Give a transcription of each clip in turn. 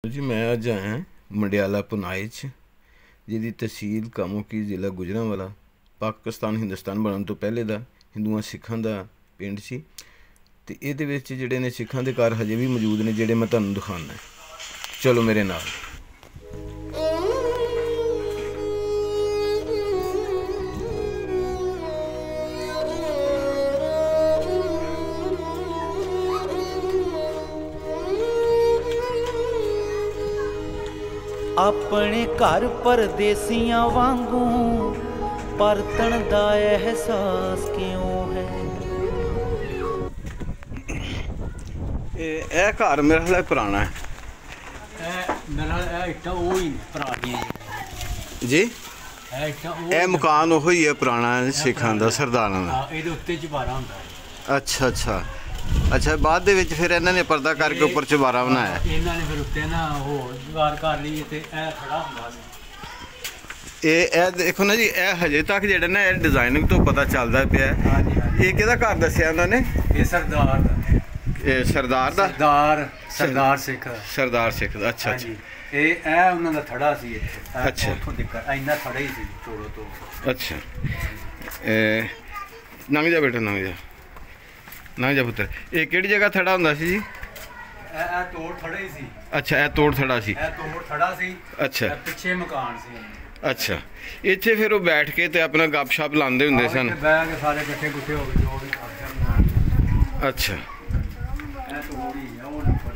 जी मैं अज आया मंडियाला पुनाई जिहदी तहसील कामोकी जिला गुजरांवाला पाकिस्तान हिंदुस्तान बनने तो पहले का हिंदुआ सिखां का पिंड सी ते इहदे विच जिहड़े ने सिखां दे घर हजे भी मौजूद ने जिहड़े मैं तुहानूं दिखाना। चलो मेरे नाल। अपने घर परदेसियां वांगू परतन दा एहसास क्यों है। ये घर मेरा ख्याल पुराना है जी। ये मकान वही है पुराना सिखां दा सरदारां दा। अच्छा अच्छा अच्छा बाद दे विच फिर इन्हां ने पर्दा करके उपर चबारा बनाया। इन्हां ने फिर उत्ते ना हो दीवार कर ली ते ए खड़ा हुंदा सी। ए देखो ना जी, ए हजे तक जेड़ा ना डिजाइनिंग तो पता चलदा पिया। ये किहदा घर दस्सिया उन्हां ने? ये सरदार दा। ये सरदार दा? सरदार सिख। सरदार सिख दा। अच्छा अच्छा। ए उन्हां दा थड़ा सी इत्थे। अच्छा उत्थों दिक्कत इन्ना थड़ा ही सी चोड़ो तो। अच्छा नंग जा बेटा नंग जा ना जा पुत्र। ये किहड़ी जगह थड़ा हुंदा सी जी? ए तोड़ थड़ा ही सी। अच्छा ए तोड़ थड़ा सी। ए तोड़ थड़ा सी। अच्छा पिछे मकान सी। अच्छा इत्थे फिर वो बैठ के ते अपना गपशप लांदे हुंदे सन। बैठ के सारे इकट्ठे गुट्ठे हो गए जो भी करदे। अच्छा ए तोड़ी है वो नंबर।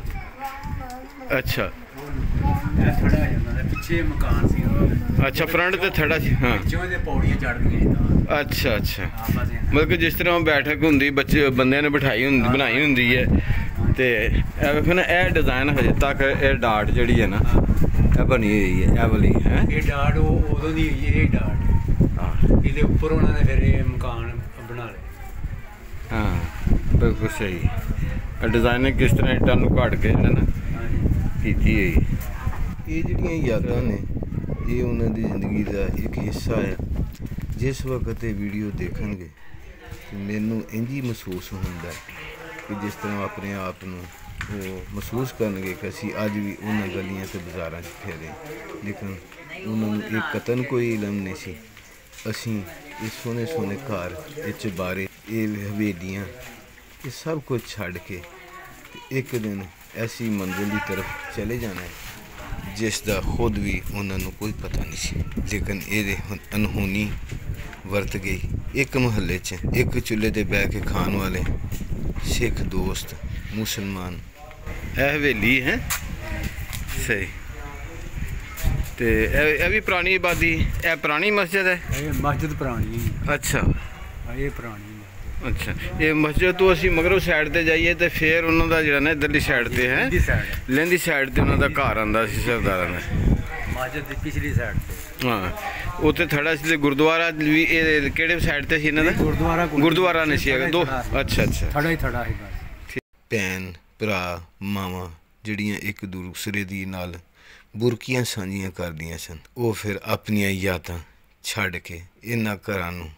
अच्छा ए थड़ा है उन्हां दे पिछे मकान सी। अच्छा फ्रंट ते थड़ा सी। हाँ पिछों दे पौड़ियां चढ़दियां। अच्छा अच्छा मतलब कि जिस तरह बैठक होंगी बच्चे बंदे ने बिठाई होंगी बनाई होंगी है तो देखो ना यह डिजाइन हजे तक ये डाट जी है ना यह बनी हुई है यह वाली है। ये डाट उदों दी होई है। ये डाट हाँ ये उपर उन्होंने फिर ये मकान बना ले। हाँ बिल्कुल सही डिजाइनिंग किस तरह इट्टां नूं घड़ के है ना कीती हुई। ये जिहड़ियां यादां ने ये उन्हां दी जिंदगी का एक हिस्सा है। जिस वक्त ये वीडियो देखणगे मैनू इंज ही महसूस होंदा कि जिस तरह अपने आप को वो महसूस करनगे कि असीं अज भी उन्हां गलियां ते बाज़ारां फिरे, लेकिन उन्होंने एक कतन कोई इलम नहीं सी। असीं ये सोहने सोहने घर ये चबारे ये हवेलियां ये सब कुछ छड्ड के एक दिन ऐसी मंजिल की तरफ चले जाना है जिसका खुद भी उन्होंने कोई पता नहीं सी। लेकिन ये अनहोनी वरत गई। एक महल्ले च एक चूल्हे ते बह के खान वाले सिख दोस्त मुसलमान है हवेली है सही। तो यह भी पुरानी आबादी है पुरानी मस्जिद है। मस्जिद पुरानी। अच्छा ये पुरानी। अच्छा ये मस्जिद तो असी मगरों साइड ते जाइए तो फिर उन्हों का जो ना इधरली साइड ते है लहंदी साइड ते उन्हों का घर आंदा सी सरदारां दा। मस्जिद दी पिछली साइड ते हाँ उत्थे थड़ा सी गुरुद्वारा भी किहड़े साइड ते सी इन्हां दा? गुरुद्वारा नहीं सी दो। अच्छा अच्छा थड़ा ही थड़ा है बस। भैन भरा मावां जिहड़ियां एक दूसरे दी नाल बुरकियां सांझियां करदियां सन वो फिर अपनियां यादां छड्ड के इन्हां घरां नूं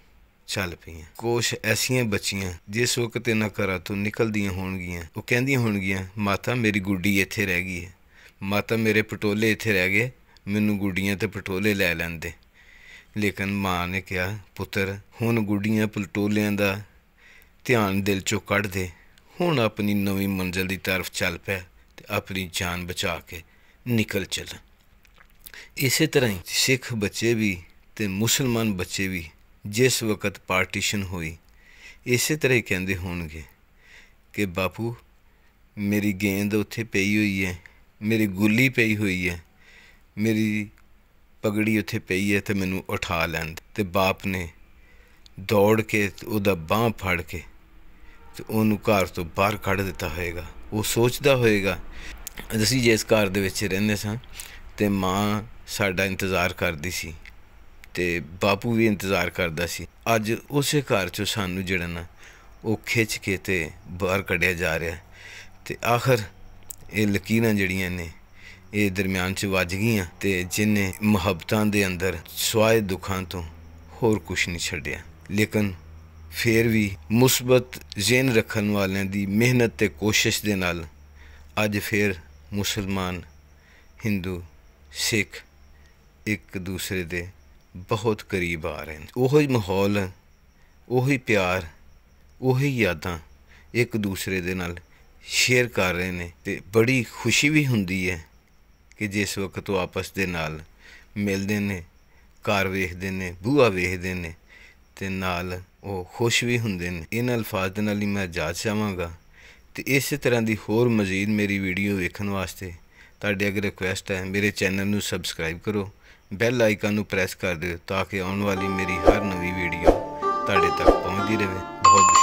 चल पईयां। कुछ ऐसियां बच्चियां जिस वक्त इन्हां घरां तो निकलदियां होणगियां वो कहंदियां होणगियां माता मेरी गुड्डी इत्थे रह गई है, माता मेरे पटोले इत्थे रह गए, मैनू गुड्डियां ते पटोले लै लैंदे। लेकिन माँ ने कहा पुत्र हुण गुड्डियां पटोलियां दा ध्यान दिल चों कढ़ दे, हुण अपनी नवीं मंजिल की तरफ चल पै ते अपनी जान बचा के निकल चल। इस तरह ही सिख बच्चे भी ते मुसलमान बच्चे भी जिस वक्त पार्टीशन हुई इस तरह ही कहते होणगे कि बापू मेरी गेंद उत्थे पई हुई है, मेरी गुल्ली पई हुई है, मेरी पगड़ी उत्थे पई है तो मैनू उठा लैंद। ते बाप ने दौड़ के उहदा बांह फड़ के तो उन्होंने घर तो बाहर कढ़ दिता होएगा। वो सोचता होएगा असीं जिस घर दे विच रहिंदे सां ते माँ साडा इंतज़ार करदी सी ते बापू भी इंतज़ार करदा सी। अज उस घर चों सानू जिहड़ा ना वो खिच के ते बाहर कढ़िया जा रहा है। ते आखिर ये लकीरां जिहड़ियां ने ये दरम्यान च वज गईयां ते जिन्हें मुहब्बतां दे अंदर स्वाए दुखां तो होर कुछ नहीं छड्डिया। लेकिन फिर भी मुस्बत ज़हन रखन वालियां दी मेहनत ते कोशिश दे नाल अज फिर मुसलमान ਹਿੰਦੂ ਸਿੱਖ ਇੱਕ ਦੂਸਰੇ ਦੇ ਬਹੁਤ ਕਰੀਬ ਆ ਰਹੇ ਨੇ। ਉਹੀ ਮਾਹੌਲ, ਉਹੀ ਪਿਆਰ, ਉਹੀ ਯਾਦਾਂ ਇੱਕ ਦੂਸਰੇ ਦੇ ਨਾਲ ਸ਼ੇਅਰ ਕਰ ਰਹੇ ਨੇ ਅਤੇ ਬੜੀ ਖੁਸ਼ੀ ਵੀ ਹੁੰਦੀ ਹੈ ਕਿ ਜਿਸ ਵਕਤ ਉਹ ਆਪਸ ਦੇ ਨਾਲ ਮਿਲਦੇ ਨੇ, ਘਰ ਵੇਖਦੇ ਨੇ, ਬੂਹਾ ਵੇਖਦੇ ਨੇ ਅਤੇ ਨਾਲ ਉਹ ਖੁਸ਼ ਵੀ ਹੁੰਦੇ ਨੇ। ਇਹਨਾਂ ਅਲਫਾਜ਼ ਦੇ ਨਾਲ ਹੀ ਮੈਂ ਇਜਾਜ਼ਤ ਚਾਹਾਂਗਾ ਅਤੇ ਇਸੇ ਤਰ੍ਹਾਂ ਦੀ ਹੋਰ ਮਜ਼ੀਦ ਮੇਰੀ ਵੀਡੀਓ ਵੇਖਣ ਵਾਸਤੇ ਤੁਹਾਡੇ ਅੱਗੇ ਰਿਕੁਐਸਟ ਹੈ, ਮੇਰੇ ਚੈਨਲ ਨੂੰ ਸਬਸਕ੍ਰਾਈਬ ਕਰੋ, ਬੈਲ ਆਈਕਨ ਨੂੰ ਪ੍ਰੈਸ ਕਰ ਦਿਓ ਤਾਂ ਕਿ ਆਉਣ ਵਾਲੀ ਮੇਰੀ ਹਰ ਨਵੀਂ ਵੀਡੀਓ ਤੁਹਾਡੇ ਤੱਕ ਪਹੁੰਚਦੀ ਰਹੇ। ਬਹੁਤ